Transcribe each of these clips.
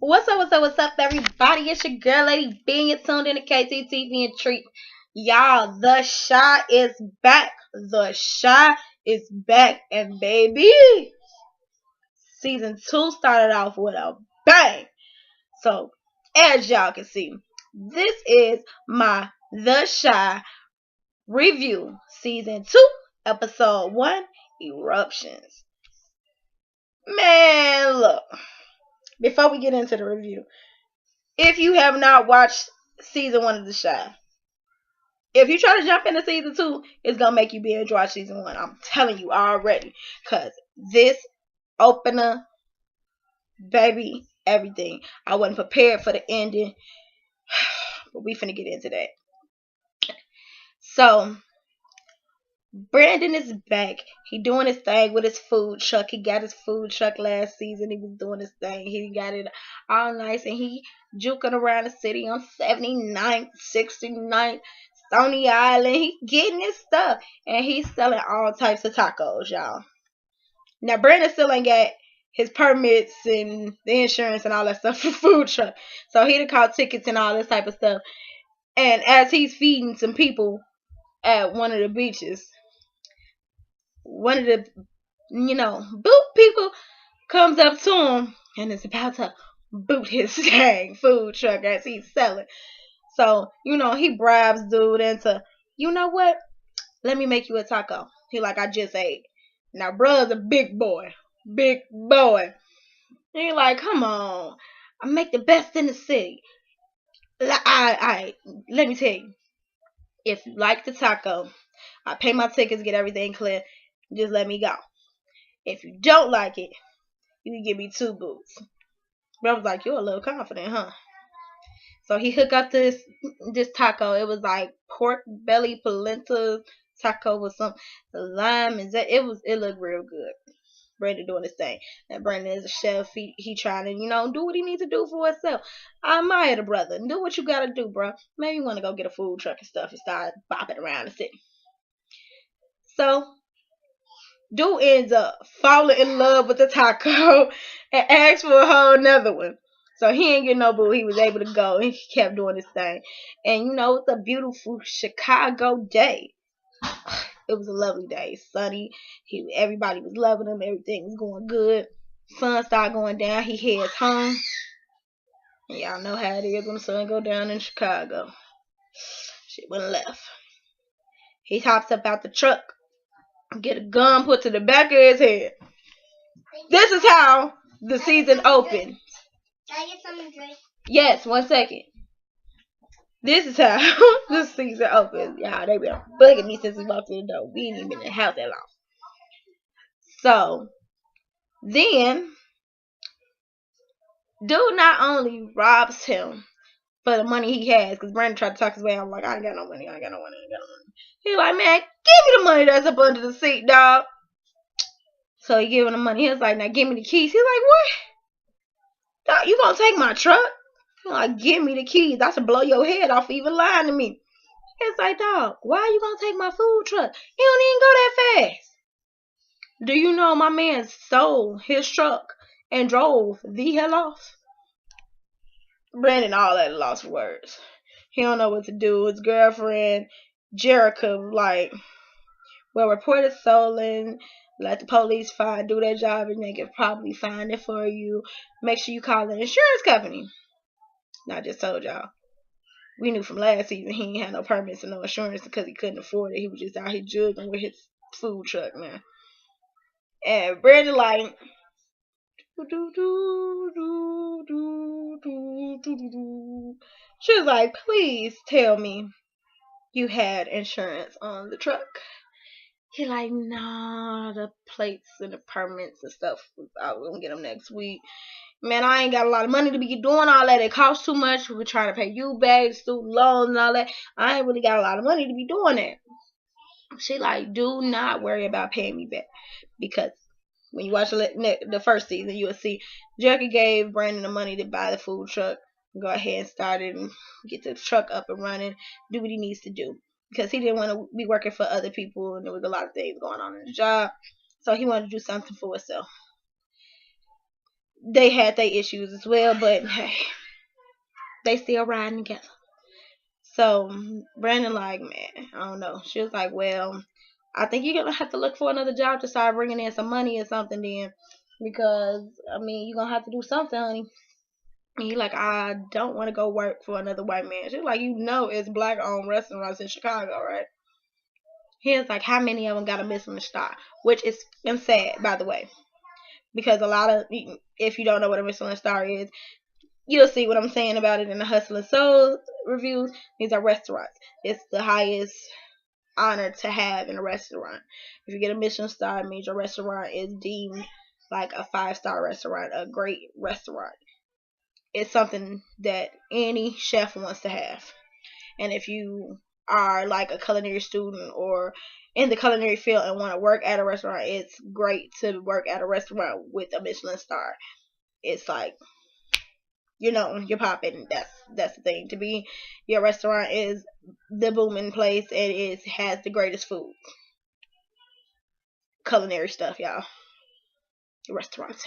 What's up, everybody? It's your girl, Lady B, and you're tuned in to KTTV and Treat. Y'all, the Chi is back. The Chi is back, and baby, season 2 started off with a bang. So, as y'all can see, this is my The Chi review, season 2, episode 1, Eruptions. Man, look, before we get into the review, if you have not watched season 1 of The Chi, if you try to jump into season 2, it's gonna make you binge watch season 1. I'm telling you already, cause this opener, baby, everything. I wasn't prepared for the ending, but we finna get into that. So Brandon is back. He doing his thing with his food truck. He got his food truck last season. He was doing his thing. He got it all nice, and he juking around the city on 79th, 69th, Stony Island. He getting his stuff, and he's selling all types of tacos, y'all. Now Brandon still ain't got his permits and the insurance and all that stuff for food truck, so he done caught tickets and all this type of stuff. And as he's feeding some people at one of the beaches, one of the boot people comes up to him and is about to boot his dang food truck as he's selling. So, he bribes dude into, you know what? Let me make you a taco. He like, I just ate. Now, bruh's a big boy. Big boy. And he like, come on. I make the best in the city. Let me tell you. If you like the taco, I pay my tickets, get everything clear. Just let me go. If you don't like it, you can give me 2 boots. Bro was like, you're a little confident, huh? So he hooked up this taco. It was like pork belly polenta taco with some lime and it looked real good. Brandon doing his thing. And Brandon is a chef. He trying to, do what he needs to do for himself. I admire the brother. Do what you gotta do, bro. Maybe you want to go get a food truck and stuff and start bopping around the city. So dude ends up falling in love with the taco and asks for a whole another one. So he ain't get no boo. He was able to go and he kept doing his thing. And it's a beautiful Chicago day. It was a lovely day. Sunny. Everybody was loving him. Everything was going good. Sun started going down. He heads home. And y'all know how it is when the sun go down in Chicago. Shit went left. He hops up out the truck. Get a gun put to the back of his head. This is how the season opens. Can I get something to drink? Yes, 1 second. This is how the season opens. Y'all, they been bugging me since we walked in the door. We ain't even been in the house that long. So, then, dude not only robs him for the money he has, because Brandon tried to talk his way. I'm like, I ain't got no money. He's like, man, give me the money that's up under the seat, dog. So he giving him money. He was like, now give me the keys. He's like, what? Dog, you gonna take my truck? He's like, give me the keys. I should blow your head off for even lying to me. It's like, dog, why are you gonna take my food truck? He don't even go that fast. Do you know my man sold his truck and drove the hell off? Brandon all at a loss for words. He don't know what to do. His girlfriend, Jerica, like, well, report it stolen. Let the police do their job and they can probably find it for you. Make sure you call the insurance company. Now, I just told y'all. We knew from last season he ain't had no permits and no insurance because he couldn't afford it. He was just out here juggling with his food truck, man. And Brandon like, she was like, please tell me you had insurance on the truck. He like, nah, the plates and the permits and stuff, I was gonna get them next week. Man, I ain't got a lot of money to be doing all that. It costs too much. We're trying to pay you back, student loans and all that. I ain't really got a lot of money to be doing that. She like, do not worry about paying me back. Because when you watch the first season, you'll see Jackie gave Brandon the money to buy the food truck. Go ahead and start it and get the truck up and running. Do what he needs to do. Because he didn't want to be working for other people and there was a lot of things going on in the job. So he wanted to do something for himself. they had their issues as well, but hey, they still riding together. So Brandon, like, man, I don't know. She was like, well, I think you're gonna have to look for another job to start bringing in some money or something then, because I mean, you're gonna have to do something, honey. And he like, I don't want to go work for another white man. She's like, it's black-owned restaurants in Chicago, right? He was like, how many of them got a Michelin star? Which is sad, by the way, because a lot of, if you don't know what a Michelin star is, you'll see what I'm saying about it in the Hustle and Soul reviews. These are restaurants. It's the highest honor to have in a restaurant. If you get a Michelin star, it means your restaurant is deemed like a 5-star restaurant, a great restaurant. It's something that any chef wants to have. And if you are like a culinary student or in the culinary field and want to work at a restaurant, it's great to work at a restaurant with a Michelin star. It's like, you're popping. That's the thing. To be your restaurant is the booming place, and it has the greatest food, culinary stuff, y'all. Restaurants.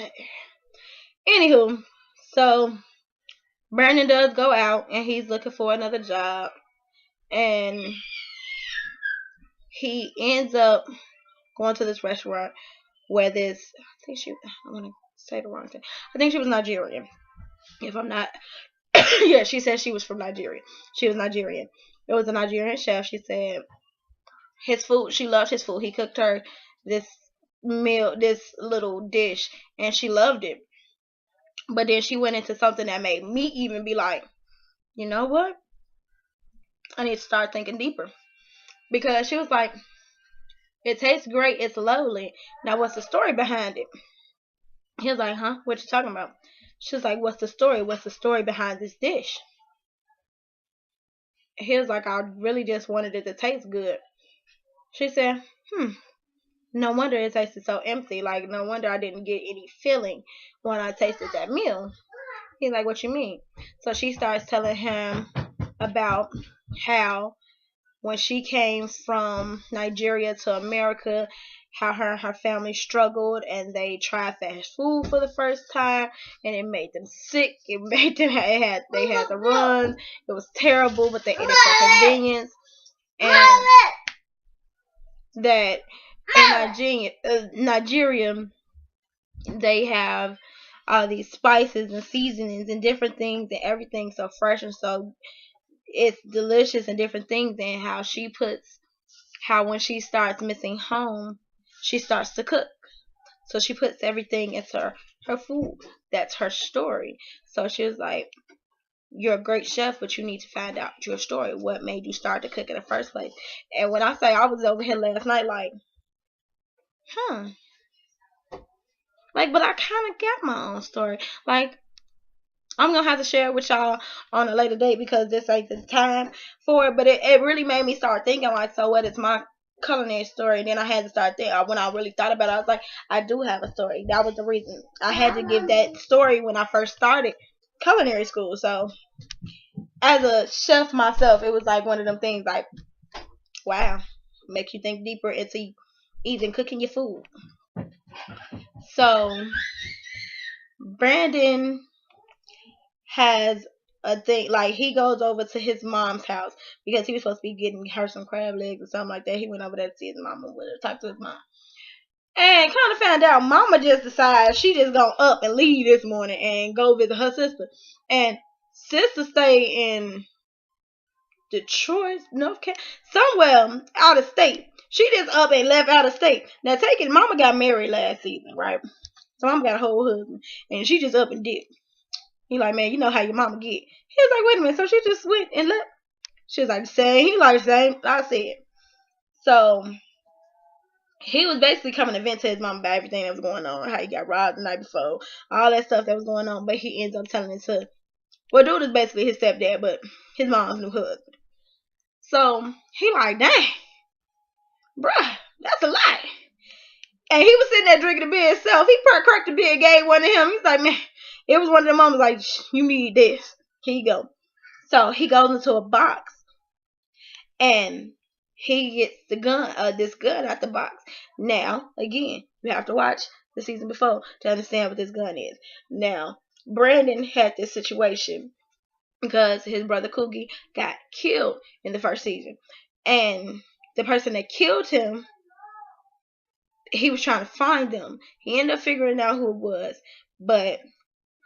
Anywho, so Brandon does go out and he's looking for another job, and he ends up going to this restaurant where I want to say the wrong thing. I think she was Nigerian. If I'm not, yeah, she said she was from Nigeria. She was Nigerian. It was a Nigerian chef. She said his food, she loved his food. He cooked her this meal, this little dish, and she loved it. But then she went into something that made me even be like, you know what? I need to start thinking deeper. Because she was like, it tastes great, it's lovely. Now what's the story behind it? He was like, huh? What you talking about? She was like, what's the story? What's the story behind this dish? He was like, I really just wanted it to taste good. She said, no wonder it tasted so empty. Like, no wonder I didn't get any feeling when I tasted that meal. He's like, what you mean? So she starts telling him about how when she came from Nigeria to America, how her and her family struggled and they tried fast food for the first time and it made them sick. It made them they had to run. It was terrible, but they ate it for convenience. And that in Nigeria they have all these spices and seasonings and different things, and everything's so fresh and so it's delicious and different things. And how when she starts missing home, she starts to cook. So she puts everything into her food. That's her story. So she was like, you're a great chef, but you need to find out your story. What made you start to cook in the first place? And when I say I was over here last night like, like, but I kind of got my own story. Like, I'm going to have to share it with y'all on a later date because this ain't the time for it. But it really made me start thinking, like, so what is my culinary story? And then I had to start thinking. When I really thought about it, I was like, I do have a story. That was the reason. I had to give that story when I first started culinary school. So, as a chef myself, it was like one of them things like, wow, makes you think deeper into even cooking your food. So, Brandon has a thing, like he goes over to his mom's house because he was supposed to be getting her some crab legs or something like that. He went over there to see his mama, with her, talk to his mom, and kind of found out mama just decided she just gonna up and leave this morning and go visit her sister. And sister stay in Detroit, North Carolina, somewhere out of state. She just up and left out of state. Now taking mama got married last season, right? So mama got a whole husband, and she just up and dipped. He like, man, you know how your mama get. He was like, wait a minute, so she just went and left. She was like, same. He like, same. I said. So he was basically coming to vent to his mom about everything that was going on, how he got robbed the night before, all that stuff that was going on. But he ends up telling it to, well, dude is basically his stepdad, but his mom's new husband. So he like, dang, bruh, that's a lie. And he was sitting there drinking the beer himself. He cracked the beer and gave one to him. He's like, man, it was one of the moments like, you need this. Here you go. So he goes into a box and he gets the gun, this gun out the box. Now, again, you have to watch the season before to understand what this gun is. Now, Brandon had this situation because his brother Coogie got killed in the first season. And the person that killed him, he was trying to find them. He ended up figuring out who it was, but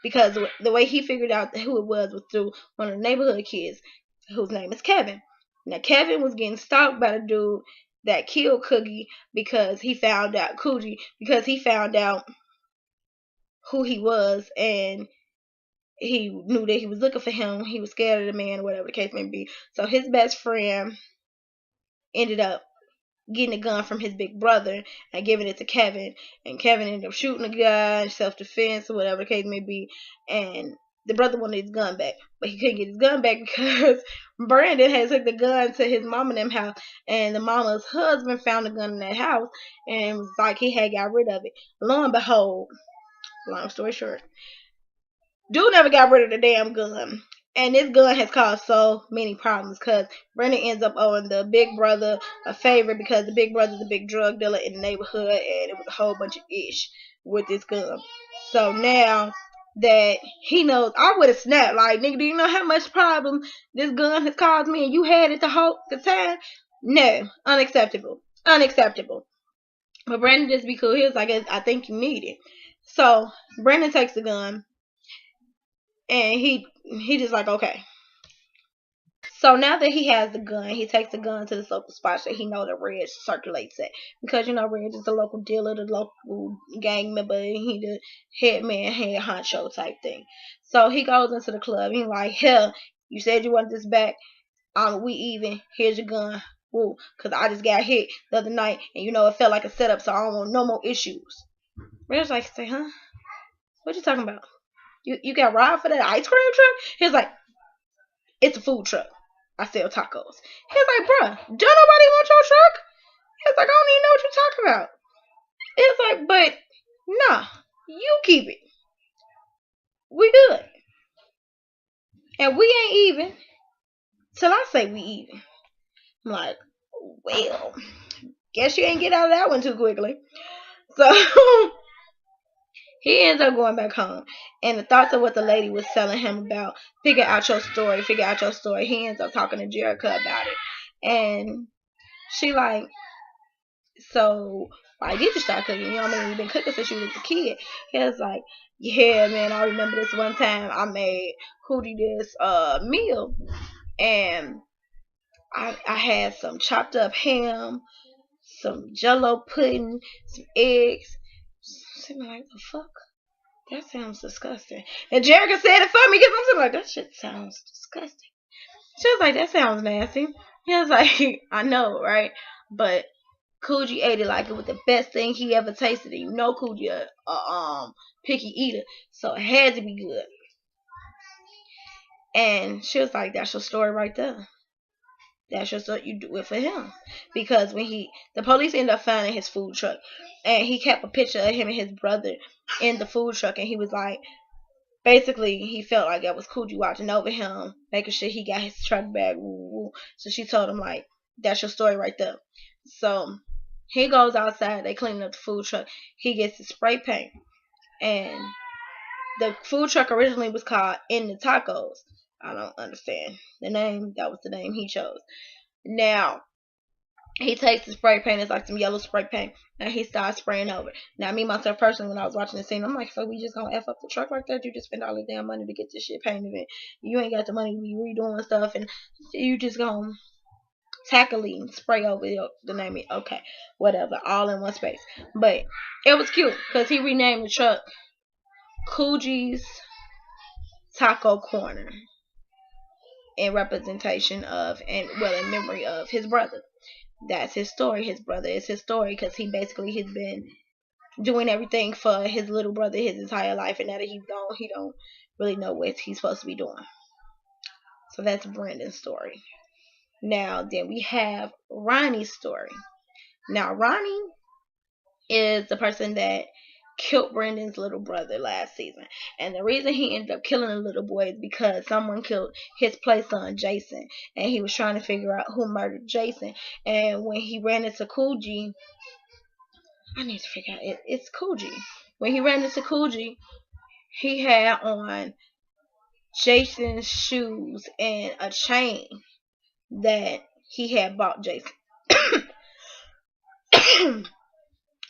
because the way he figured out who it was through one of the neighborhood kids whose name is Kevin. Now Kevin was getting stalked by the dude that killed Coogie because he found out who he was, and he knew that he was looking for him. He was scared of the man, whatever the case may be. So his best friend ended up getting a gun from his big brother and giving it to Kevin. And Kevin ended up shooting the guy, self-defense or whatever the case may be. And the brother wanted his gun back, but he couldn't get his gun back because Brandon had took the gun to his mom and them house, and the mama's husband found the gun in that house, and it was like he had got rid of it. Lo and behold, long story short, dude never got rid of the damn gun. And this gun has caused so many problems because Brandon ends up owing the big brother a favor because the big brother's a big drug dealer in the neighborhood, and it was a whole bunch of ish with this gun. So now that he knows, I would have snapped like, nigga, do you know how much problem this gun has caused me, and you had it the time? No, unacceptable, unacceptable. But Brandon just be cool. He was like, I think you need it. So Brandon takes the gun, and he just like, okay. So now that he has the gun, he takes the gun to this local spot that he know that Reg circulates at. Because, Reg is the local dealer, the local gang member, and he the head man, head honcho type thing. So he goes into the club. He's like, hell, you said you want this back. We even. Here's your gun. Woo. Because I just got hit the other night, and it felt like a setup, so I don't want no more issues. Reg's like, say, huh? What you talking about? You got robbed for that ice cream truck? He was like, it's a food truck. I sell tacos. He was like, bruh, don't nobody want your truck? He was like, I don't even know what you're talking about. It's like, but nah, you keep it. We good. And we ain't even till I say we even. I'm like, well, guess you ain't get out of that one too quickly. So he ends up going back home. And the thoughts of what the lady was telling him about, figure out your story. He ends up talking to Jerica about it. And she like, so why did you start cooking? You've been cooking since you was a kid. He was like, yeah, man, I remember this one time I made Hootie this meal, and I had some chopped up ham, some jello pudding, some eggs. Sitting like, the fuck? That sounds disgusting. And Jerica said it for me because I'm sitting like, that shit sounds disgusting. She was like, that sounds nasty. He was like, I know, right? But Coogee ate it like it was the best thing he ever tasted. And Coogee a picky eater, so it had to be good. And she was like, that's your story right there. That's just what you do it for him. Because when the police ended up finding his food truck, and he kept a picture of him and his brother in the food truck, and he was like, basically, he felt like that was Coogee watching over him, making sure he got his truck back. So she told him, like, that's your story right there. So he goes outside, they clean up the food truck. He gets the spray paint. And the food truck originally was called In the Tacos. I don't understand the name. That was the name he chose. Now, he takes the spray paint, it's like some yellow spray paint, and he starts spraying over. Now, me, myself, personally, when I was watching the scene, I'm like, so we just gonna F up the truck like that? You just spend all the damn money to get this shit painted, and you ain't got the money to be redoing stuff, and you just gonna tackling spray over the name. Okay, whatever, all in one space. But it was cute because he renamed the truck Coogee's Taco Corner in representation of, and well, in memory of his brother. That's his story. His brother is his story because he basically has been doing everything for his little brother his entire life, and now that he's gone, he don't really know what he's supposed to be doing. So that's Brandon's story. Now, then we have Ronnie's story. Now, Ronnie is the person that killed Brandon's little brother last season. And the reason he ended up killing the little boy is because someone killed his play son, Jason. And he was trying to figure out who murdered Jason. And when he ran into Coogee, I need to figure out. It's Coogee. When he ran into Coogee, he had on Jason's shoes and a chain that he had bought Jason.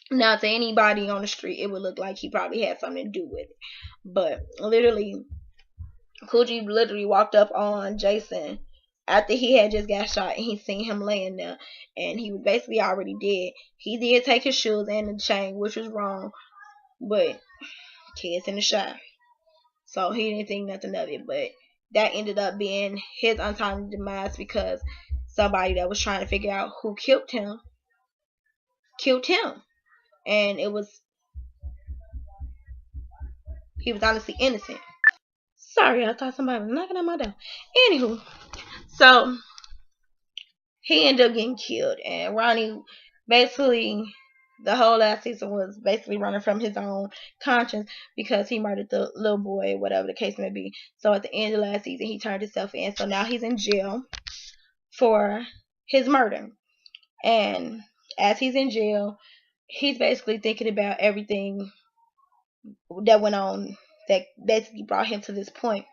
Now, to anybody on the street, it would look like he probably had something to do with it. But literally, Coogee literally walked up on Jason after he had just got shot and he seen him laying there and he was basically already dead. He did take his shoes and the chain, which was wrong, but kids in the shot. So he didn't think nothing of it. But that ended up being his untimely demise because somebody that was trying to figure out who killed him. And he was honestly innocent. Sorry, I thought somebody was knocking on my door. Anywho, so he ended up getting killed, and Ronnie basically the whole last season was basically running from his own conscience because he murdered the little boy, whatever the case may be. So at the end of last season, he turned himself in. So now he's in jail for his murder, and as he's in jail, he's basically thinking about everything that went on that basically brought him to this point.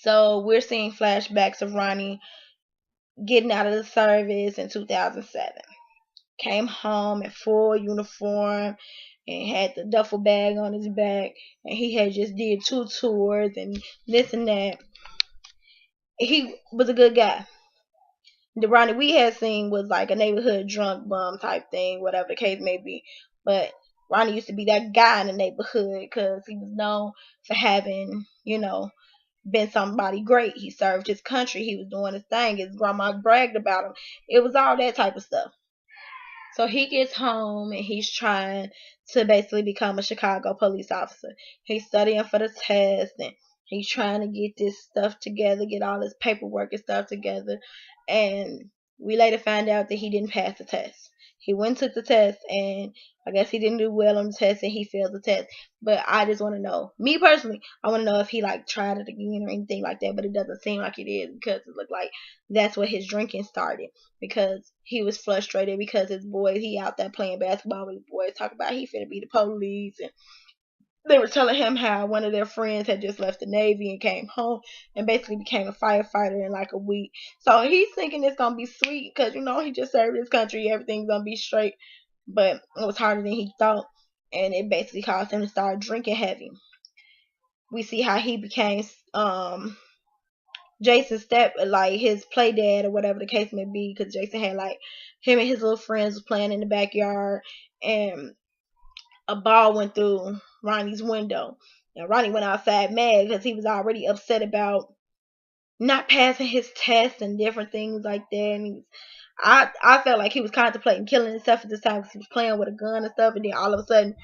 So we're seeing flashbacks of Ronnie getting out of the service in 2007. Came home in full uniform and had the duffel bag on his back, and he had just did 2 tours and this and that. He was a good guy. The Ronnie we had seen was like a neighborhood drunk bum type thing, whatever the case may be. But Ronnie used to be that guy in the neighborhood because he was known for having, been somebody great. He served his country. He was doing his thing. His grandma bragged about him. It was all that type of stuff. So he gets home and he's trying to basically become a Chicago police officer. He's studying for the test and he's trying to get this stuff together, get all his paperwork and stuff together. And we later find out that he didn't pass the test. He went and took the test and I guess he didn't do well on the test and he failed the test. But I just want to know, me personally, I want to know if he like tried it again or anything like that. But it doesn't seem like it is because it looked like that's where his drinking started because he was frustrated because his boys, he out there playing basketball with his boys, talking about he finna be the police, and they were telling him how one of their friends had just left the Navy and came home and basically became a firefighter in like a week. So he's thinking it's gonna be sweet because he just served his country, everything's gonna be straight. But it was harder than he thought, and it basically caused him to start drinking heavy. We see how he became Jason's step, like his play dad or whatever the case may be, because Jason had like him and his little friends was playing in the backyard, and a ball went through Ronnie's window. And Ronnie went outside mad because he was already upset about not passing his test and different things like that. And I felt like he was contemplating killing himself at this time because he was playing with a gun and stuff, and then all of a sudden,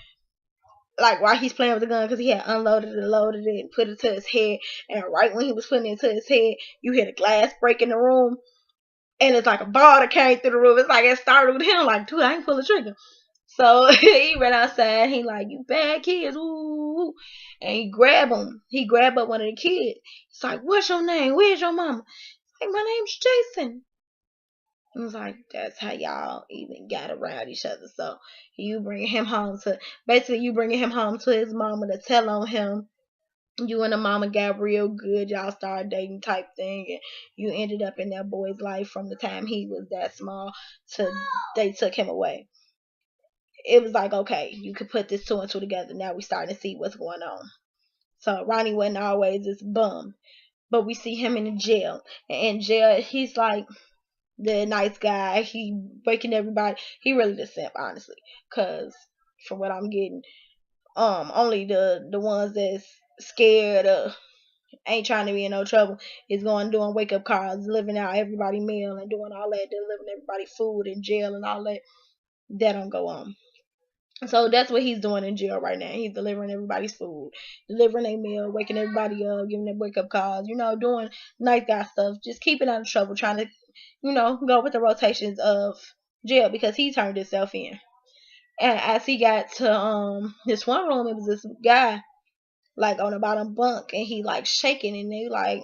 like while he's playing with the gun, because he had unloaded and loaded it and put it to his head, and right when he was putting it to his head, you hear the glass break in the room, and it's like a ball that came through the roof. It's like it started with him, like, dude, I ain't pull the trigger. So he ran outside. He like, you bad kids, ooh, and he grabbed him. He grabbed up one of the kids. He's like, what's your name? Where's your mama? He's like, my name's Jason. He was like, that's how y'all even got around each other. So you bringing him home to his mama to tell on him. You and the mama got real good. Y'all started dating type thing, and you ended up in that boy's life from the time he was that small to they took him away. It was like, okay, you could put this 2 and 2 together. Now we starting to see what's going on. So Ronnie wasn't always this bum, but we see him in the jail. And in jail, he's like the nice guy. He breaking everybody. He really the simp, honestly, cause from what I'm getting, only the ones that's scared of ain't trying to be in no trouble is going doing wake up calls, living out everybody meal and doing all that, delivering everybody food in jail and all that. That don't go on. So that's what he's doing in jail right now. He's delivering everybody's food, delivering a meal, waking everybody up, giving them wake up calls, doing nice guy stuff, just keeping out of trouble, trying to, go with the rotations of jail because he turned himself in. And as he got to this one room, it was this guy like on the bottom bunk and he like shaking and they like,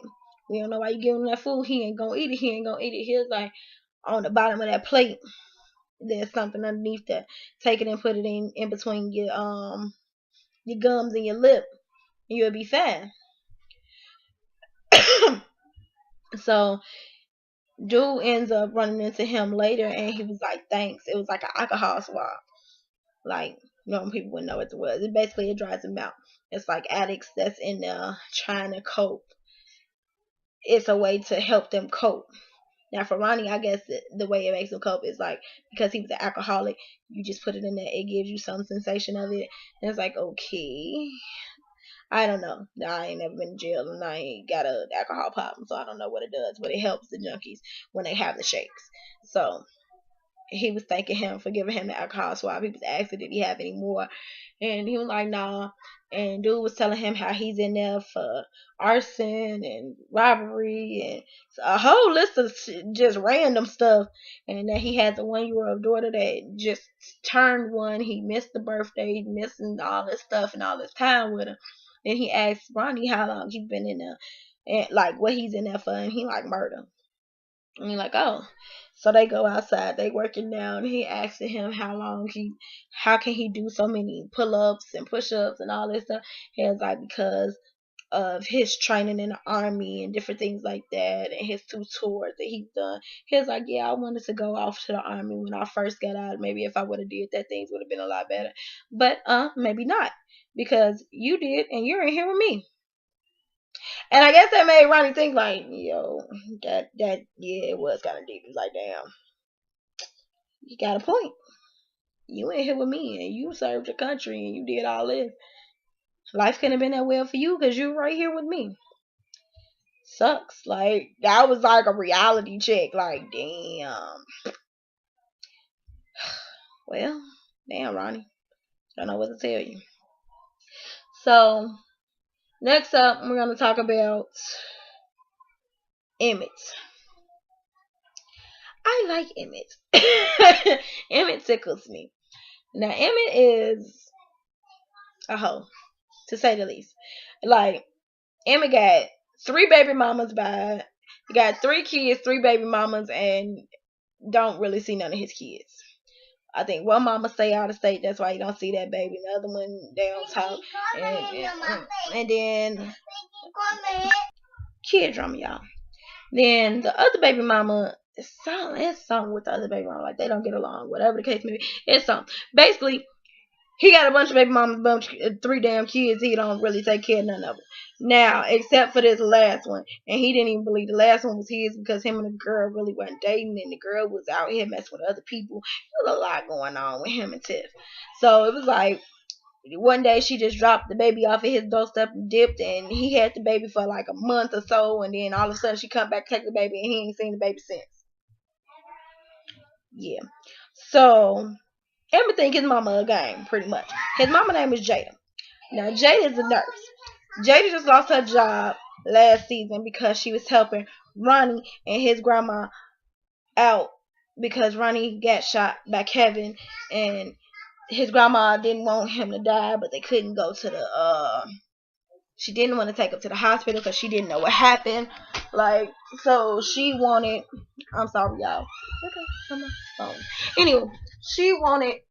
we don't know why you giving him that food. He ain't gonna eat it. He ain't gonna eat it. He was like on the bottom of that plate. there's something underneath that. Take it and put it in between your gums and your lip, and you'll be fine. So dude ends up running into him later, and he was like, "Thanks." It was like an alcohol swab. Like, normal people wouldn't know what it was. It basically it dries them out. It's like addicts that's in there trying to cope. It's a way to help them cope. Now for Ronnie, I guess the way it makes him cope is like because he was an alcoholic, you just put it in there, it gives you some sensation of it, and it's like okay. I don't know. I ain't never been to jail and I ain't got an alcohol problem, so I don't know what it does, but it helps the junkies when they have the shakes. So he was thanking him for giving him the alcohol swab. He was asking did he have any more, and he was like nah. And dude was telling him how he's in there for arson and robbery and a whole list of just random stuff, and that he has a 1 year old daughter that just turned one. He missed the birthday, missing all this stuff and all this time with him. And he asked Ronnie how long he's been in there and like what he's in there for, and he like murder. And you're like, oh. So they go outside, they working down. He asking him how can he do so many pull ups and push ups and all this stuff. He was like, because of his training in the army and different things like that, and his 2 tours that he's done. He was like, yeah, I wanted to go off to the army when I first got out. Maybe if I would have did that, things would have been a lot better. But maybe not, because you did, and you're in here with me. And I guess that made Ronnie think like, yo, that yeah, it was kind of deep. He's like, damn, you got a point. You in here with me, and you served your country, and you did all this. Life couldn't have been that well for you because you right here with me. Sucks. Like that was like a reality check. Like, damn. Well, damn, Ronnie. Don't know what to tell you. So next up, we're gonna talk about Emmett. I like Emmett. Emmett tickles me. Now Emmett is a hoe, to say the least. Like Emmett got 3 baby mamas by he got 3 kids, 3 baby mamas, and don't really see none of his kids. I think one mama stay out of state, that's why you don't see that baby. The other one they don't talk, and then kid drama, y'all. Then the other baby mama, it's something with the other baby mama, like they don't get along, whatever the case may be. It's something. Basically, he got a bunch of baby mamas, 3 damn kids. He don't really take care of none of them. Now, except for this last one, and he didn't even believe the last one was his because him and the girl really wasn't dating, and the girl was out here messing with other people. There was a lot going on with him and Tiff. So it was like one day she just dropped the baby off at his doorstep and dipped, and he had the baby for like a month or so, and then all of a sudden she come back, take the baby, and he ain't seen the baby since. Yeah. So Emma think his mama a game, pretty much. His mama name is Jada. Now Jada's a nurse. Jada just lost her job last season because she was helping Ronnie and his grandma out because Ronnie got shot by Kevin, and his grandma didn't want him to die, but they couldn't go to the she didn't want to take him to the hospital because she didn't know what happened. Like, so she wanted, I'm sorry y'all. Okay, come on. Phone. Anyway, she wanted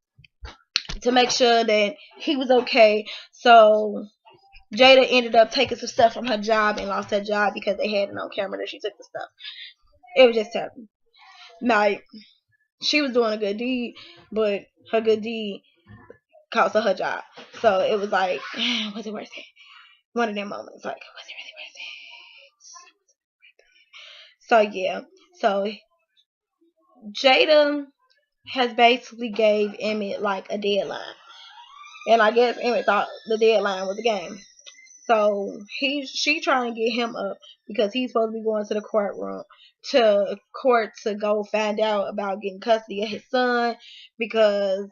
to make sure that he was okay. So Jada ended up taking some stuff from her job and lost her job because they had it on camera that she took the stuff. It was just terrible. Now, she was doing a good deed, but her good deed cost her job. So it was like, was it worth it? One of them moments, like, was it really worth it? So yeah, so Jada has basically gave Emmett like a deadline, and I guess Emmett thought the deadline was a game. So she trying to get him up because he's supposed to be going to the court to go find out about getting custody of his son because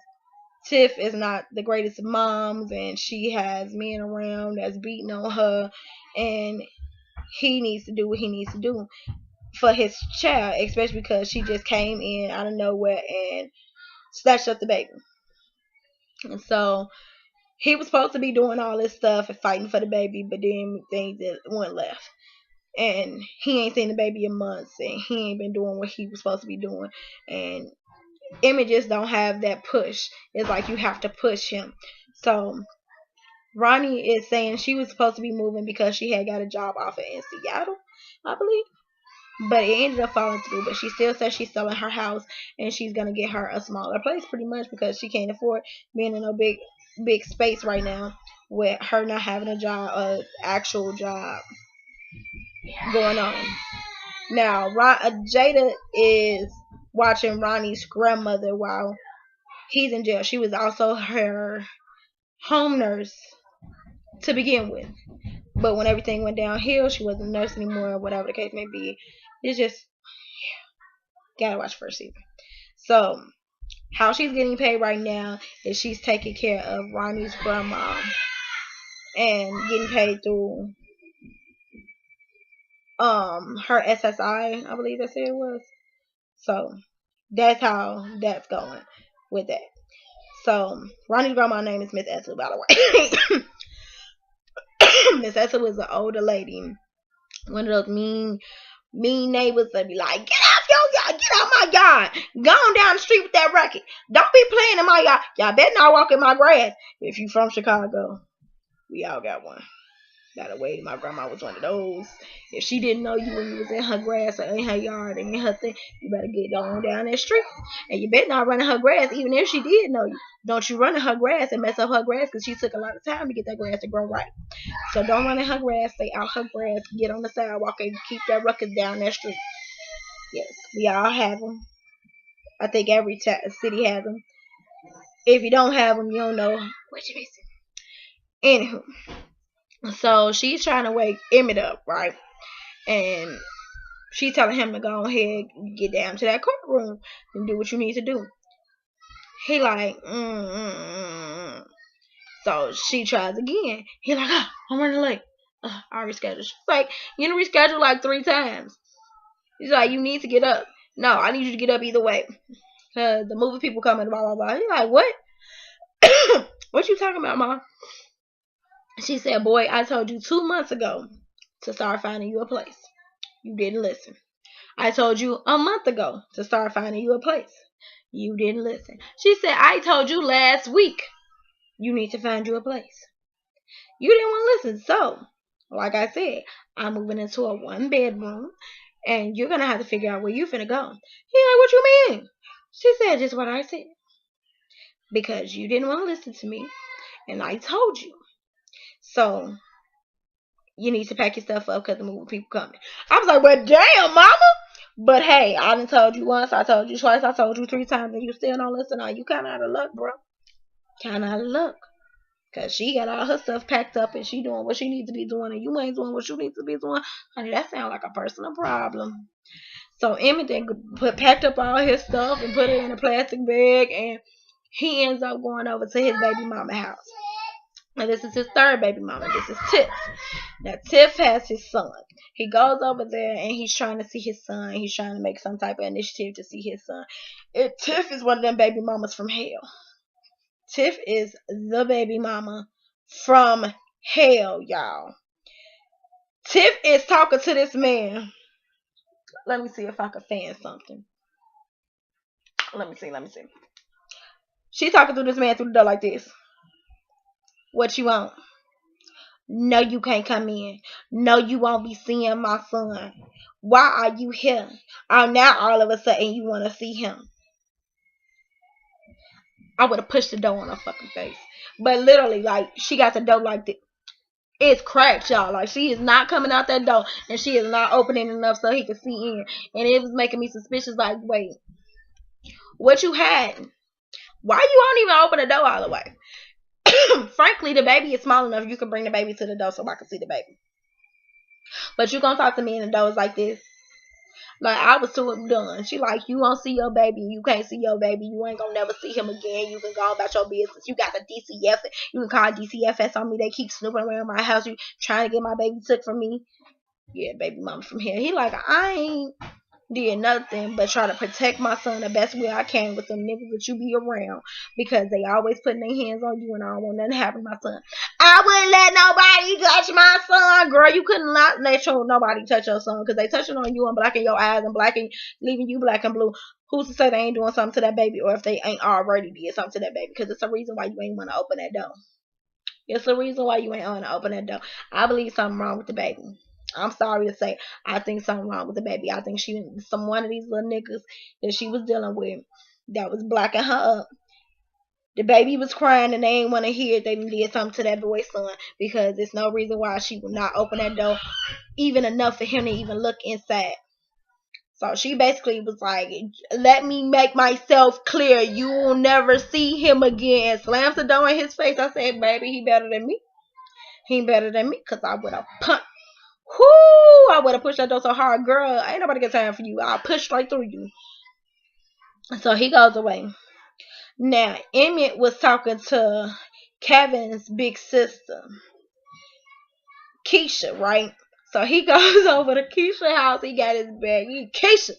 Tiff is not the greatest of moms and she has men around that's beating on her, and he needs to do what he needs to do for his child, especially because she just came in out of nowhere and snatched up the baby. And so he was supposed to be doing all this stuff and fighting for the baby, but then things that went left. And he ain't seen the baby in months, and he ain't been doing what he was supposed to be doing. And Emmett just don't have that push. It's like you have to push him. So Ronnie is saying she was supposed to be moving because she had got a job offer in Seattle, I believe. But it ended up falling through. But she still says she's selling her house and she's gonna get her a smaller place pretty much because she can't afford being in a big space right now with her not having a job, actual job going on. Now, Jada is watching Ronnie's grandmother while he's in jail. She was also her home nurse to begin with. But when everything went downhill, she wasn't a nurse anymore, whatever the case may be. It's just, gotta watch first season. So, how she's getting paid right now is she's taking care of Ronnie's grandma and getting paid through her SSI, I believe that's what it was. So that's how that's going with that. So Ronnie's grandma's name is Miss Ethel, by the way. Miss Ethel was an older lady, one of those mean neighbors that be like, get out your yard, get out my yard, go on down the street with that record. Don't be playing in my yard. Y'all better not walk in my grass. If you from Chicago, we all got one. By the way, my grandma was one of those. If she didn't know you when you was in her grass or in her yard and in her thing, you better get on down that street. And you better not run in her grass, even if she did know you. Don't you run in her grass and mess up her grass because she took a lot of time to get that grass to grow right. So don't run in her grass, stay out her grass, get on the sidewalk and keep that ruckus down that street. Yes, we all have them. I think every city has them. If you don't have them, you don't know what you're missing. Anywho. So she's trying to wake Emmett up, right? And she's telling him to go ahead and get down to that courtroom and do what you need to do. He like, So she tries again. He like, I'm running late. I rescheduled. She's like, you done rescheduled like 3 times. He's like, you need to get up. No, I need you to get up either way. The movie people coming, blah, blah, blah. He's like, what? What you talking about, Mom? She said, boy, I told you 2 months ago to start finding you a place. You didn't listen. I told you a month ago to start finding you a place. You didn't listen. She said, I told you last week you need to find you a place. You didn't want to listen. So, like I said, I'm moving into a 1-bedroom and you're going to have to figure out where you're finna go. He's like, what you mean? She said, just what I said. Because you didn't want to listen to me and I told you. So, you need to pack your stuff up because the movie people coming. I was like, well, damn, mama. But hey, I done told you once, I told you twice, I told you 3 times, and you still don't listen. Now you kind of out of luck, bro. Kind of out of luck. Because she got all her stuff packed up and she doing what she needs to be doing and you ain't doing what you need to be doing. Honey, that sounds like a personal problem. So Emmett then packed up all his stuff and put it in a plastic bag and he ends up going over to his baby mama house. Now, this is his 3rd baby mama. This is Tiff. Now, Tiff has his son. He goes over there and he's trying to see his son. He's trying to make some type of initiative to see his son. Tiff is one of them baby mamas from hell. Tiff is the baby mama from hell, y'all. Tiff is talking to this man. Let me see if I can fan something. Let me see. She's talking to this man through the door like this. What you want? No, you can't come in. No, you won't be seeing my son. Why are you here? Oh, now all of a sudden you want to see him. I would have pushed the door on her fucking face. But literally, like, she got the door like this. It's cracked, y'all. Like, she is not coming out that door. And she is not opening enough so he can see in. And it was making me suspicious, like, wait. What you had? Why you won't even open the door all the way? Frankly, the baby is small enough you can bring the baby to the door so I can see the baby. But you gonna talk to me in the doors like this? Like, I was too done. She like, you won't see your baby. You can't see your baby. You ain't gonna never see him again. You can go about your business. You got the DCF. You can call DCFS on me. They keep snooping around my house. You trying to get my baby took from me. Yeah, baby mama from here. He like, I ain't did nothing but try to protect my son the best way I can with them niggas that you be around because they always putting their hands on you and I don't want nothing to happen to my son. I wouldn't let nobody touch my son, girl. You couldn't let nobody touch your son because they touching on you and blacking your eyes and blacking, leaving you black and blue. Who's to say they ain't doing something to that baby or if they ain't already did something to that baby? Because it's a reason why you ain't want to open that door. It's the reason why you ain't want to open that door. I believe something wrong with the baby. I'm sorry to say, I think something wrong with the baby. I think one of these little niggas that she was dealing with that was blacking her up. The baby was crying and they ain't want to hear it. They did something to that boy's son because there's no reason why she would not open that door even enough for him to even look inside. So she basically was like, let me make myself clear. You will never see him again. Slams the door in his face. I said, baby, he better than me. He better than me because I would have punched. I would have pushed that door so hard, girl. Ain't nobody got time for you. I'll push straight through you. So he goes away. Now, Emmett was talking to Kevin's big sister, Keisha, right? So he goes over to Keisha's house. He got his bag. Keisha.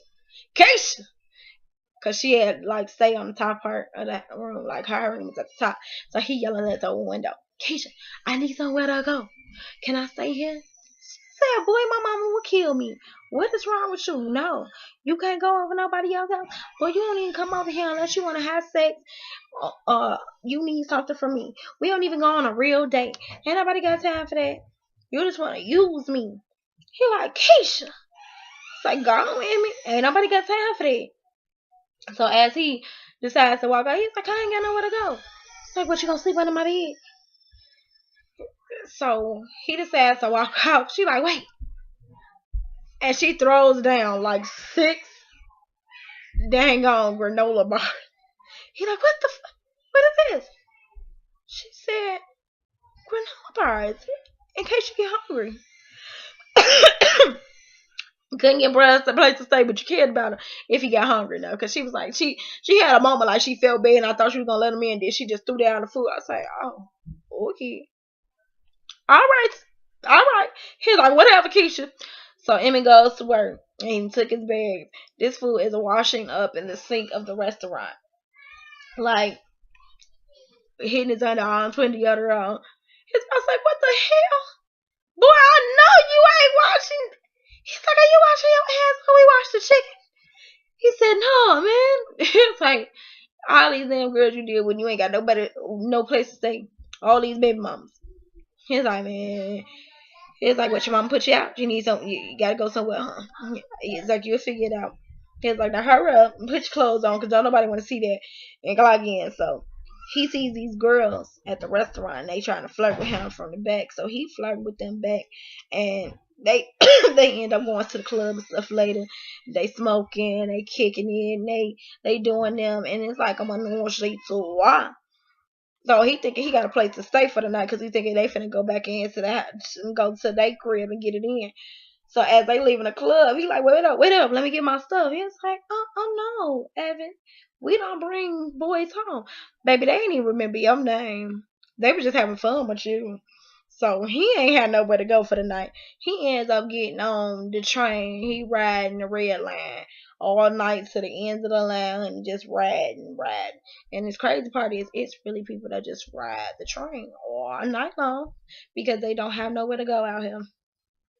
Because she had, like, stay on the top part of that room. Like, her room was at the top. So he yelling at the window. Keisha, I need somewhere to go. Can I stay here? Said, boy, my mama will kill me. What is wrong with you? No, you can't go over nobody else's house. Boy, you don't even come over here unless you want to have sex. You need something from me. We don't even go on a real date. Ain't nobody got time for that. You just want to use me. He like, Keisha. It's like, go on with me. Ain't nobody got time for that. So as he decides to walk out, he's like, I ain't got nowhere to go. It's like, what, you gonna sleep under my bed? So he decides to walk out. She like, wait. And she throws down like 6 dang on granola bars. He like, what the fuck? What is this? She said, granola bars. In case you get hungry. Couldn't get Brad a place to stay, but you cared about her if he got hungry now. Because she was like, she had a moment like she felt bad and I thought she was going to let him in. Then she just threw down the food. I say, oh, okay. All right. He's like, whatever, Keisha. So Emmett goes to work and he took his bag. This food is washing up in the sink of the restaurant. Like, hitting his underarm, putting the other on. His boss like, what the hell? Boy, I know you ain't washing. He's like, are you washing your hands when we wash the chicken? He said, no, man. It's like, all these damn girls you deal with, you ain't got no place to stay. All these baby mamas. He's like, man. It's like, what, your mama put you out? You need something. You gotta go somewhere, huh? It's like, you'll figure it out. He's like, now hurry up and put your clothes on because don't nobody want to see that and clock in. So he sees these girls at the restaurant and they trying to flirt with him from the back. So he flirting with them back and they they end up going to the club and stuff later. They smoking, they kicking in, they doing them, and it's like, I'm on the street to why. So he thinking he got a place to stay for the night because he thinking they finna go back into the house and go to their crib and get it in. So as they leaving the club, he like, wait up, let me get my stuff. He's like, oh no, Evan, we don't bring boys home. Baby, they ain't even remember your name. They were just having fun with you. So he ain't had nowhere to go for the night. He ends up getting on the train. He riding the red line all night to the ends of the line and just riding. And this crazy part is it's really people that just ride the train all night long because they don't have nowhere to go out here.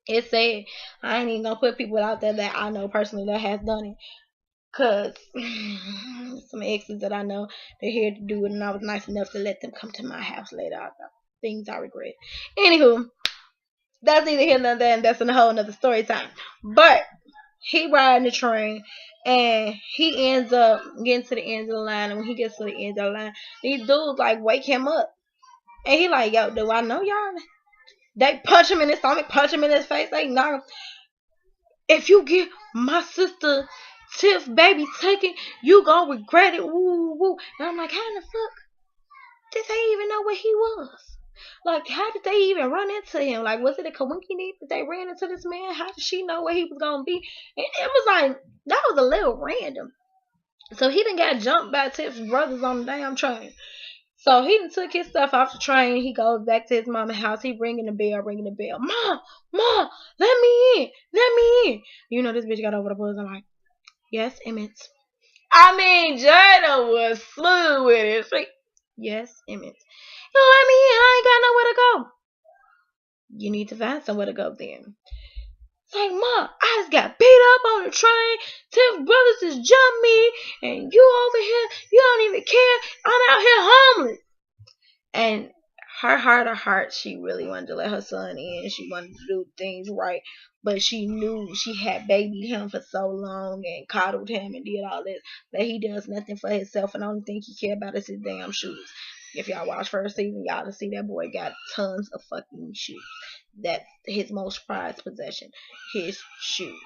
It's sad. I ain't even gonna put people out there that I know personally that has done it. Cause some exes that I know, they're here to do it and I was nice enough to let them come to my house later. Things I regret. Anywho, that's neither here nor there, and that's a whole nother story time. But he riding the train and he ends up getting to the end of the line, and when he gets to the end of the line, these dudes like wake him up. And he like, yo, do I know y'all? They punch him in his stomach, punch him in his face, they knock him. If you get my sister Tiff baby taken, you gonna regret it. Woo woo. And I'm like, how in the fuck did they even know where he was? Like, how did they even run into him? Like, was it a coincidence that they ran into this man? How did she know where he was gonna be? And it was like, that was a little random. So he done got jumped by Tiff's brothers on the damn train. So he done took his stuff off the train. He goes back to his mama's house. He ringing the bell. Mom, let me in. You know, this bitch got over the buzz. I'm like, Yes, Emmett. I mean, Jada was smooth with it. Like, yes, Emmett. You let me in. I ain't got nowhere to go. You need to find somewhere to go then. It's like, Ma, I just got beat up on the train. 10 brothers just jumped me. And you over here, you don't even care. I'm out here homeless. And her heart of hearts, she really wanted to let her son in. She wanted to do things right. But she knew she had babied him for so long and coddled him and did all this that he does nothing for himself. And the only thing he care about is his damn shoes. If y'all watch first season, y'all will see that boy got tons of fucking shoes. That's his most prized possession, his shoes.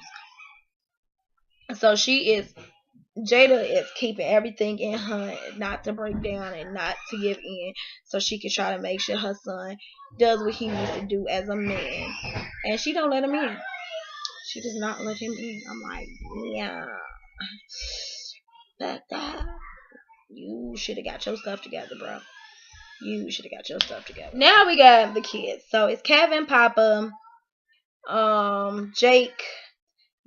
So Jada is keeping everything in her not to break down and not to give in so she can try to make sure her son does what he needs to do as a man. And she don't let him in. She does not let him in. I'm like, yeah. That you should have got your stuff together, bro. You should have got your stuff together. Now we got the kids. So it's Kevin, Papa, Jake,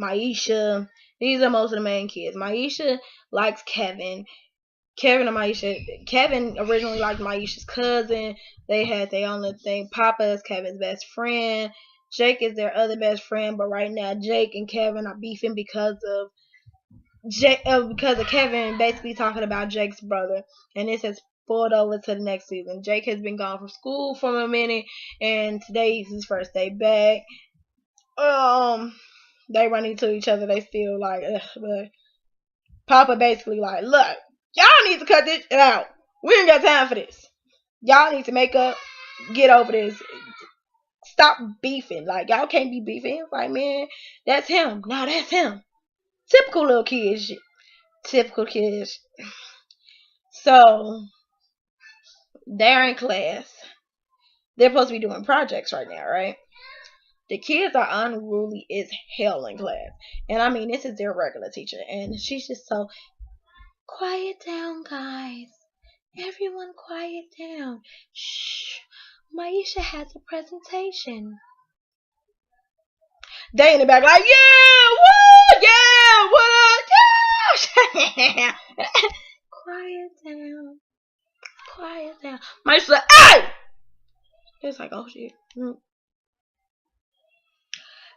Maisha. These are most of the main kids. Maisha likes Kevin. Kevin and Maisha. Kevin originally liked Maisha's cousin. They had their own little thing. Papa is Kevin's best friend. Jake is their other best friend, but right now Jake and Kevin are beefing because of Kevin basically talking about Jake's brother, and this has pulled over to the next season. Jake has been gone from school for a minute, and today's his first day back. They run into each other. They feel like, but Papa basically like, look, y'all need to cut this shit out. We ain't got time for this. Y'all need to make up, get over this. Stop beefing. Like, y'all can't be beefing. It's like, man, that's him. No, that's him. Typical little kid shit. Typical kids. So they're in class. They're supposed to be doing projects right now, right? The kids are unruly as hell in class. And I mean, this is their regular teacher. And she's just so, quiet down, guys. Everyone quiet down. Shh. Maisha has a presentation. They in the back like, yeah, woo, yeah, what up, yeah. Quiet down. Quiet down. Maisha's like, hey! It's like, oh shit.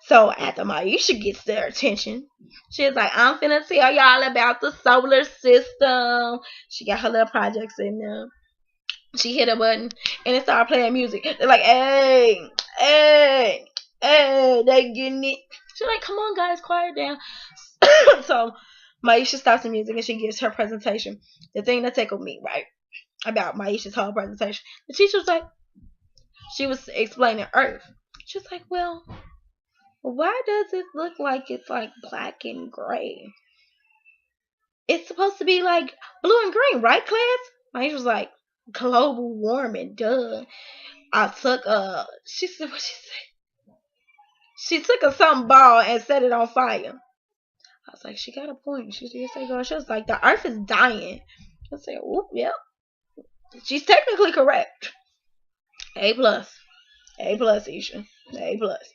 So after Maisha gets their attention, she's like, I'm finna tell y'all about the solar system. She got her little projects in there. She hit a button and it started playing music. They're like, hey, hey, hey, they getting it. She's like, come on guys, quiet down. So Maisha stops the music and she gives her presentation. The thing that tickled me, right, about Maisha's whole presentation, the teacher was like, she was explaining Earth. She was like, well, why does it look like it's like black and gray? It's supposed to be like blue and green, right, class? Maisha was like, global warming, duh. I took she said, what she say? She took a something ball and set it on fire. I was like, she got a point. She was like, the earth is dying. I said, whoop, yep. She's technically correct. A plus. A plus, Isha. A plus.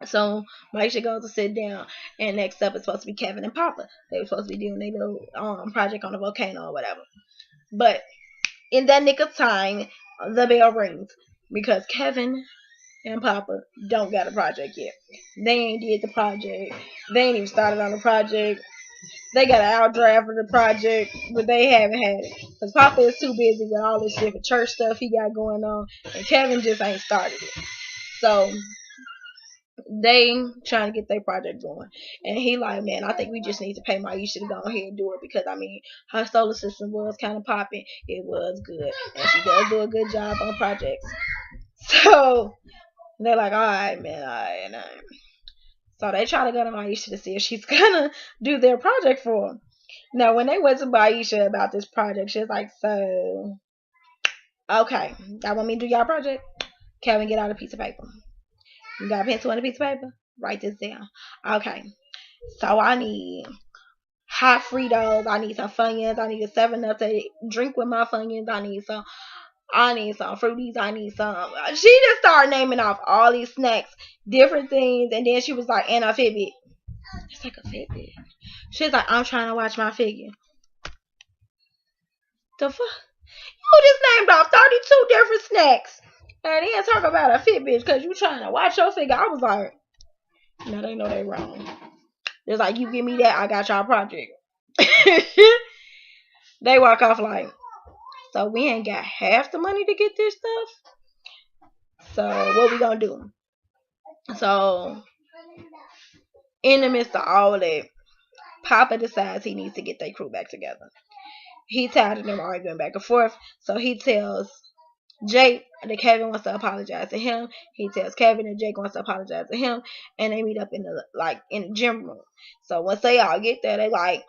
So Maisha goes to sit down, and next up is supposed to be Kevin and Papa. They were supposed to be doing their little project on the volcano or whatever. But in that nick of time, the bell rings because Kevin and Papa don't got a project yet. They ain't did the project. They ain't even started on the project. They got an outdraft for the project, but they haven't had it. Because Papa is too busy with all this different church stuff he got going on, and Kevin just ain't started it. So they trying to get their project going. And he like, man, I think we just need to pay Maisha to go ahead and do it because, I mean, her solar system was kind of popping. It was good. And she does do a good job on projects. So they're like, all right, man, all right. So they try to go to Maisha to see if she's going to do their project for them. Now, when they went to Maisha about this project, she was like, so, okay, y'all want me to do y'all project? Kevin, get out a piece of paper. You got a pencil and a piece of paper? Write this down. Okay. So I need hot Fritos. I need some Funyuns. I need a 7-Up to drink with my Funyuns. I need some Fruities. I need some. She just started naming off all these snacks, different things, and then she was like, and a Fitbit. It's like a Fitbit. She's like, I'm trying to watch my figure. The fuck? You just named off 32 different snacks. And then talk about a Fitbit because you trying to watch your figure. I was like, no, they know they wrong. It's like, you give me that, I got y'all project. They walk off like, so we ain't got half the money to get this stuff. So what we gonna do? So in the midst of all that, Papa decides he needs to get their crew back together. He tired of them arguing back and forth, so he tells Jake that Kevin wants to apologize to him. He tells Kevin that Jake wants to apologize to him, and they meet up in the gym room. So once they all get there, they like,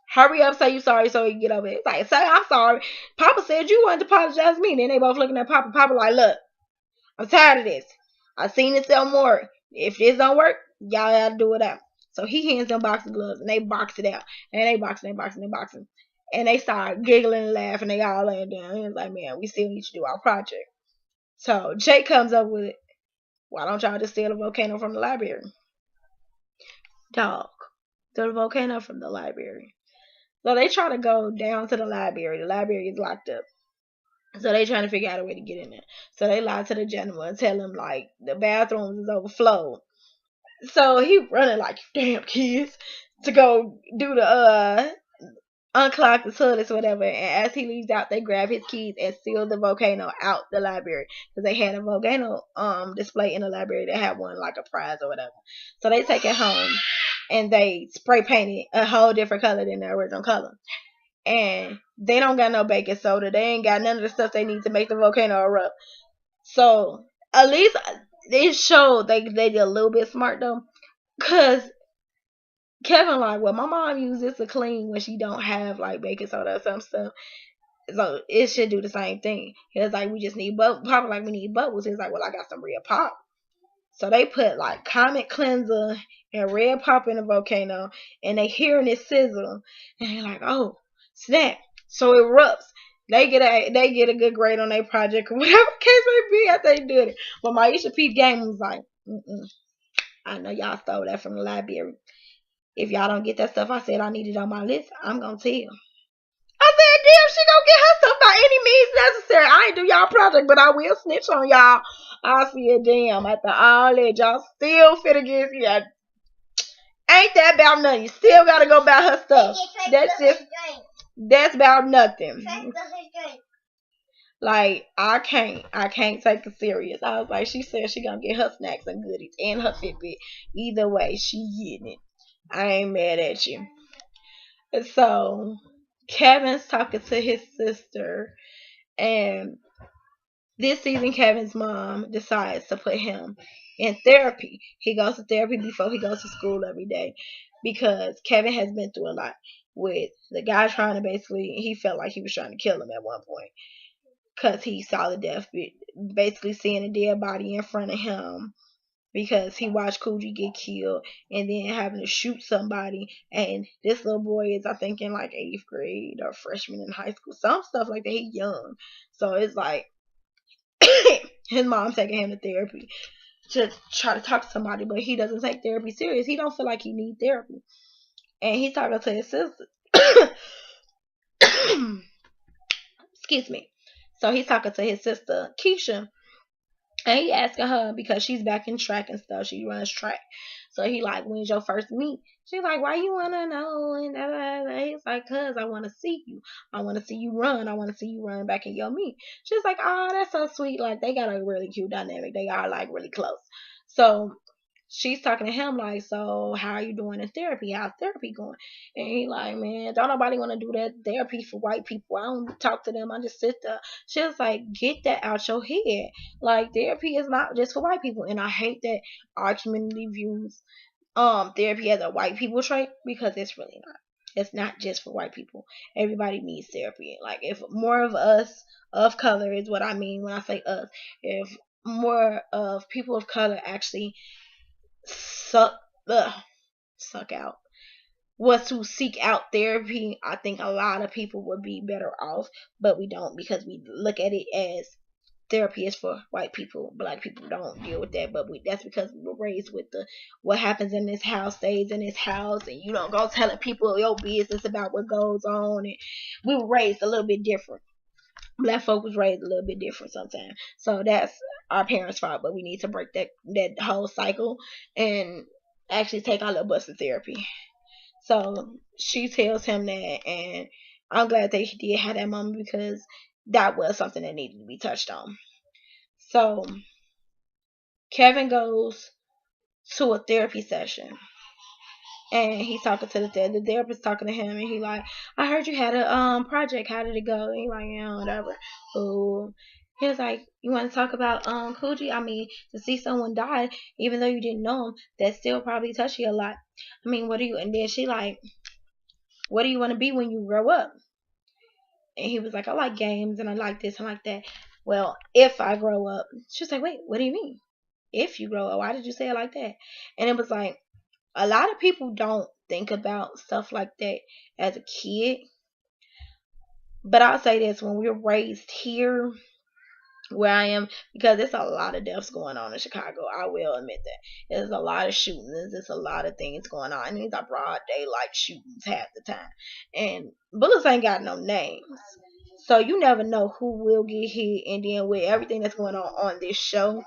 hurry up, say you sorry so he can get over it. It's like, say I'm sorry. Papa said you wanted to apologize to me. And then they both looking at Papa. Papa like, look, I'm tired of this. I seen it sell more. If this don't work, y'all gotta do it out. So he hands them boxing gloves and they box it out. And they boxing. And they start giggling and laughing. They all laying down. And it's like, man, we still need to do our project. So Jake comes up with it. Why don't y'all just steal the volcano from the library? Dog. Steal the volcano from the library. So they try to go down to the library. The library is locked up. So they trying to figure out a way to get in there. So they lie to the gentleman and tell him like the bathrooms is overflowed. So he running like, damn kids, to go do the unclog the toilets or whatever. And as he leaves out, they grab his keys and steal the volcano out the library because they had a volcano display in the library that had won like a prize or whatever. So they take it home and they spray paint it a whole different color than the original color. And they don't got no baking soda. They ain't got none of the stuff they need to make the volcano erupt. So at least it showed they did a little bit smart though, cause Kevin like, well, my mom uses this to clean when she don't have like baking soda or some stuff. So it should do the same thing. He was like, we just need bubbles. Papa like, we need bubbles. He's like, well, I got some real pop. So they put like Comet Cleanser and red pop in the volcano, and they hearing it sizzle, and they're like, oh snap! So it erupts. They get a good grade on their project or whatever the case may be after they did it. But Maisha P. Game was like, I know y'all stole that from the library. If y'all don't get that stuff I said I needed on my list, I'm gonna tell. I said, damn, she gonna get her stuff by any means necessary. I ain't do y'all project, but I will snitch on y'all. I see it, damn. After all that, y'all still fit against me. Ain't that about nothing? You still gotta go about her stuff. That's about nothing. Like, I can't take it serious. I was like, she said she gonna get her snacks and goodies and her Fitbit. Either way, she getting it. I ain't mad at you. So Kevin's talking to his sister, and this season Kevin's mom decides to put him in therapy. He goes to therapy before he goes to school every day because Kevin has been through a lot with the guy trying to he felt like he was trying to kill him at one point because he saw the death, basically seeing a dead body in front of him because he watched Coogee get killed and then having to shoot somebody. And this little boy is, I think, in like 8th grade or freshman in high school, some stuff like that. He's young, so it's like his mom taking him to therapy to try to talk to somebody, but he doesn't take therapy serious. He don't feel like he needs therapy, and he's talking to his sister. Excuse me. So he's talking to his sister Keisha, and he asking her because she's back in track and stuff. She runs track. So he like, when's your first meet? She's like, why you wanna know? And da, da, da. He's like, cause I wanna see you. I wanna see you run. I wanna see you run back in your meet. She's like, oh, that's so sweet. Like they got a really cute dynamic. They are like really close. So she's talking to him like, so how are you doing in therapy? How's therapy going? And he like, man, don't nobody want to do that therapy for white people. I don't talk to them. I just sit there. She was like, get that out your head. Like therapy is not just for white people. And I hate that our community views therapy as a white people trait because it's really not. It's not just for white people. Everybody needs therapy. Like if more of us of color is what I mean when I say us. If more of people of color actually suck out was to seek out therapy, I think a lot of people would be better off, but we don't because we look at it as therapy is for white people. Black people don't deal with that, but that's because we were raised with the what happens in this house stays in this house, and you don't go telling people your business about what goes on. And we were raised a little bit different. Black folk was raised a little bit different sometimes, so that's our parents' fault. But we need to break that whole cycle and actually take our little bus to therapy. So she tells him that, and I'm glad they did have that moment because that was something that needed to be touched on. So Kevin goes to a therapy session, and he's talking to the therapist talking to him, and he like, I heard you had a project. How did it go? And he like, yeah, whatever. Ooh. He was like, you want to talk about Coogee? I mean, to see someone die, even though you didn't know him, that still probably touched you a lot. I mean, what do you? And then she like, what do you want to be when you grow up? And he was like, I like games and I like this and like that. Well, if I grow up, she was like, wait, what do you mean? If you grow up, why did you say it like that? And it was like, a lot of people don't think about stuff like that as a kid. But I'll say this, when we're raised here where I am, because there's a lot of deaths going on in Chicago. I will admit that. There's a lot of shootings. There's a lot of things going on. And these are broad daylight shootings half the time. And bullets ain't got no names. So you never know who will get hit. And then with everything that's going on this show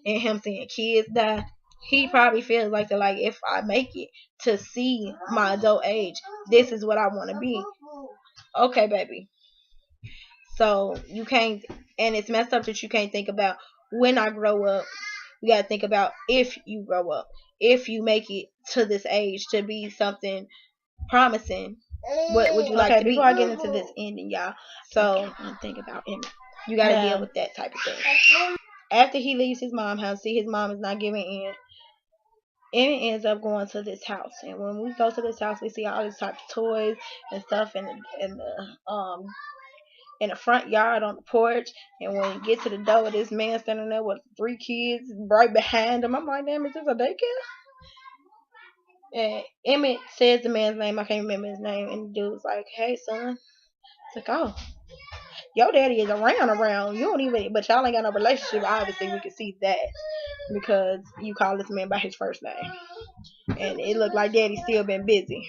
and him seeing kids die, he probably feels like if I make it to see my adult age, this is what I want to be. Okay, baby. So you can't, and it's messed up that you can't think about when I grow up. You gotta think about if you grow up, if you make it to this age to be something promising. What would you like to be? Before I get into this ending, y'all. So think about him. You gotta deal with that type of thing. After he leaves his mom's house, see his mom is not giving in. Emmett ends up going to this house, and when we go to this house, we see all these types of toys and stuff in the front yard on the porch. And when you get to the door, this man standing there with 3 kids right behind him. I'm like, damn, is this a daycare? And Emmett says the man's name. I can't remember his name. And the dude's like, hey, son. It's like, oh, your daddy is around. You don't even, but y'all ain't got no relationship. Obviously, we can see that because you call this man by his first name. And it looked like daddy still been busy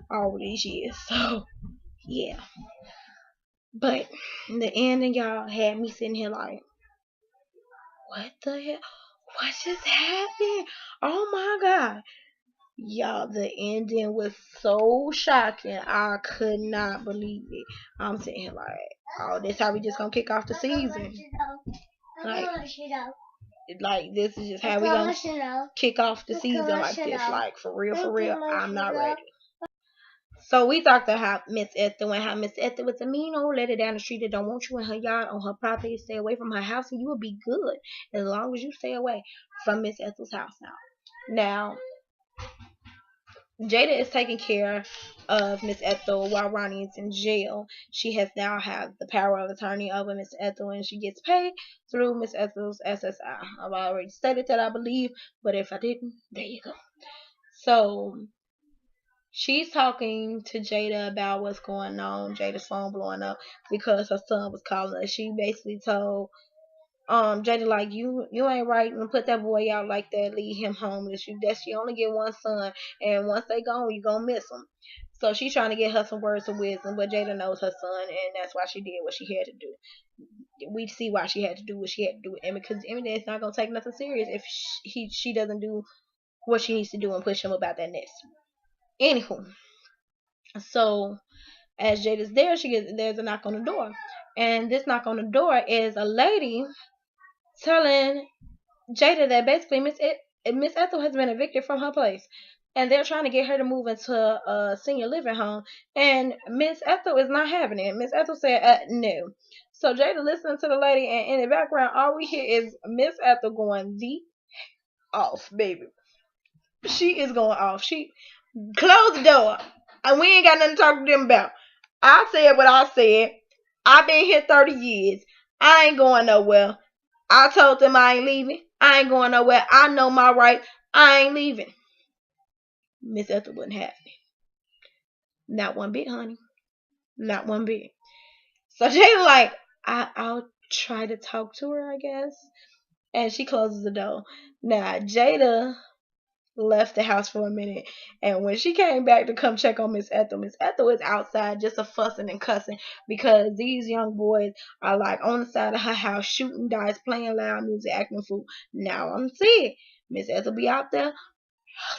all these years. So, yeah. But the ending, y'all, had me sitting here like, what the hell? What just happened? Oh my God. Y'all, the ending was so shocking. I could not believe it. I'm sitting here like, oh, this how we just gonna kick off the season. Like this is just how we gonna kick off the season like this. Like for real, I'm not ready. So we talked about how Miss Ethel was a mean old lady down the street that don't want you in her yard on her property. Stay away from her house and you will be good as long as you stay away from Miss Ethel's house Now, Jada is taking care of Miss Ethel while Ronnie is in jail. She has now have the power of attorney over Miss Ethel, and she gets paid through Miss Ethel's SSI. I've already stated that, I believe, but if I didn't, there you go. So she's talking to Jada about what's going on. Jada's phone blowing up because her son was calling her. She basically told Jada like you ain't right and put that boy out like that, leave him homeless. You only get one son, and once they gone, you gonna miss them. So she's trying to get her some words of wisdom, but Jada knows her son, and that's why she did what she had to do. We see why she had to do what she had to do with Emmett, because Emmett is not gonna take nothing serious if she doesn't do what she needs to do and push him about that nest. Anywho, so as Jada's there, there's a knock on the door, and this knock on the door is a lady telling Jada that basically Miss Ethel has been evicted from her place, and they're trying to get her to move into a senior living home, and Miss Ethel is not having it. Miss Ethel said no. So Jada listening to the lady, and in the background, all we hear is Miss Ethel going the off, baby. She is going off. She close the door, and we ain't got nothing to talk to them about. I said what I said. I've been here 30 years. I ain't going nowhere. I told them I ain't leaving. I ain't going nowhere. I know my right. I ain't leaving. Miss Ethel wouldn't have me. Not one bit, honey. Not one bit. So Jada like, try to talk to her, I guess. And she closes the door. Now, Jada left the house for a minute, and when she came back to come check on Miss Ethel is outside just a fussing and cussing because these young boys are like on the side of her house shooting dice, playing loud music, acting a fool. Now I'm seeing Miss Ethel be out there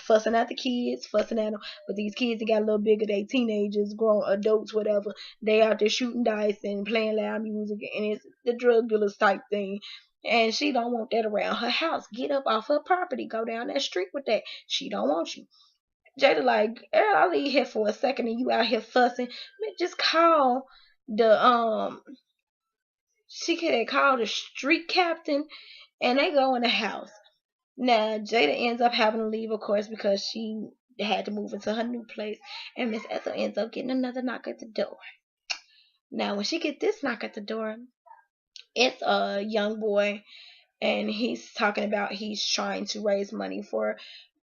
fussing at the kids, fussing at them. But these kids, they got a little bigger. They teenagers, grown adults, whatever. They out there shooting dice and playing loud music, and it's the drug dealers type thing. And she don't want that around her house. Get up off her property. Go down that street with that. She don't want you. Jada like, Earl, I'll leave here for a second and you out here fussing. Man, just call the she could call the street captain and they go in the house. Now, Jada ends up having to leave, of course, because she had to move into her new place. And Miss Ethel ends up getting another knock at the door. Now, when she get this knock at the door, it's a young boy, and he's talking about he's trying to raise money for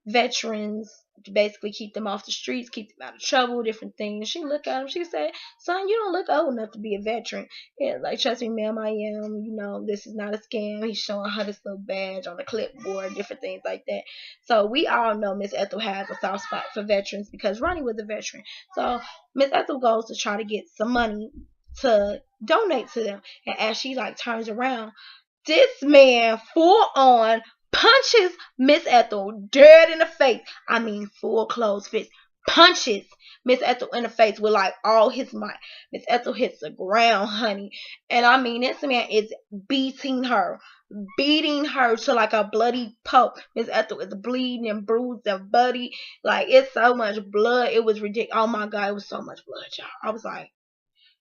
veterans to basically keep them off the streets, keep them out of trouble, different things. She looked at him, she said, "Son, you don't look old enough to be a veteran." Yeah, like, trust me, ma'am, I am. You know, this is not a scam. He's showing her this little badge on the clipboard, different things like that. So we all know Miss Ethel has a soft spot for veterans because Ronnie was a veteran. So Miss Ethel goes to try to get some money to donate to them. And as she like turns around, this man full on punches Miss Ethel dead in the face. I mean, full closed fist. Punches Miss Ethel in the face with like all his might. Miss Ethel hits the ground, honey. And I mean, this man is beating her to like a bloody pulp. Miss Ethel is bleeding and bruised and bloody. Like, it's so much blood. It was ridiculous. Oh my God, it was so much blood, y'all. I was like,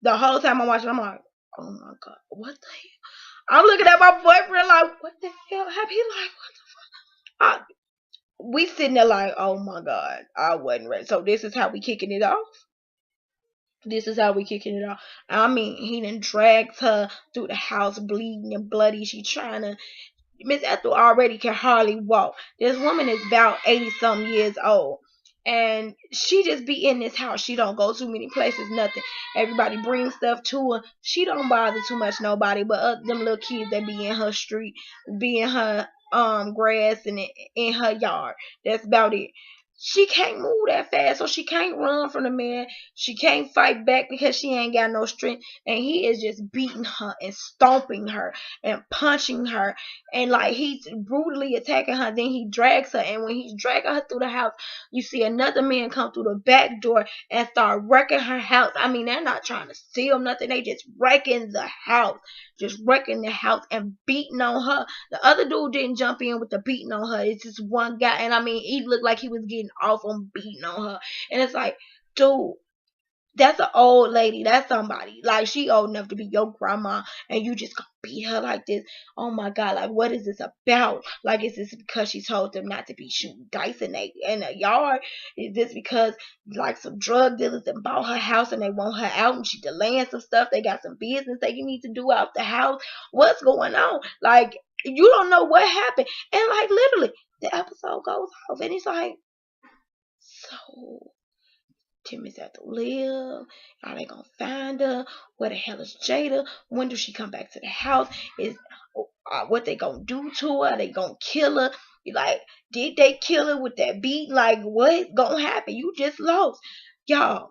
the whole time I'm watching, I'm like, oh my God, what the hell? I'm looking at my boyfriend like, what the hell happened? He like, what the fuck? We sitting there like, oh my God, I wasn't ready. So this is how we kicking it off. This is how we kicking it off. I mean, he done dragged her through the house, bleeding and bloody. She trying to. Miss Ethel already can hardly walk. This woman is about 80 some years old. And she just be in this house. She don't go too many places, nothing. Everybody brings stuff to her. She don't bother too much nobody, but them little kids that be in her street, be in her grass and in her yard. That's about it. She can't move that fast, so she can't run from the man. She can't fight back because she ain't got no strength. And he is just beating her and stomping her and punching her, and like he's brutally attacking her. Then he drags her, and when he's dragging her through the house, you see another man come through the back door and start wrecking her house. I mean, they're not trying to steal nothing, they just wrecking the house, and beating on her. The other dude didn't jump in with the beating on her. It's just one guy, and I mean, he looked like he was getting off on beating on her. And it's like, dude, that's an old lady. That's somebody. Like, she old enough to be your grandma, and you just gonna beat her like this. Oh my God, like, what is this about? Like, is this because she told them not to be shooting dice in a yard? Is this because like some drug dealers that bought her house and they want her out and she delaying some stuff? They got some business they need to do out the house. What's going on? Like, you don't know what happened. And like, literally, the episode goes off and it's like, so Timmy's at the live. Are they gonna find her? Where the hell is Jada? When does she come back to the house? Is what they gonna do to her? Are they gonna kill her? Like, did they kill her with that beat? Like, what gonna happen? You just lost, y'all.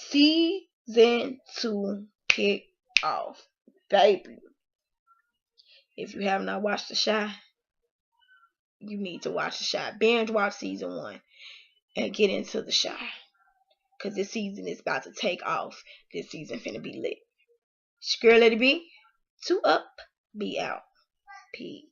Season 2 kick off, baby. If you have not watched The Shy, you need to watch The Shy. Binge watch season 1 and get into The Shy. Because this season is about to take off. This season finna be lit. Girl, let it be. 2 up, be out. Peace.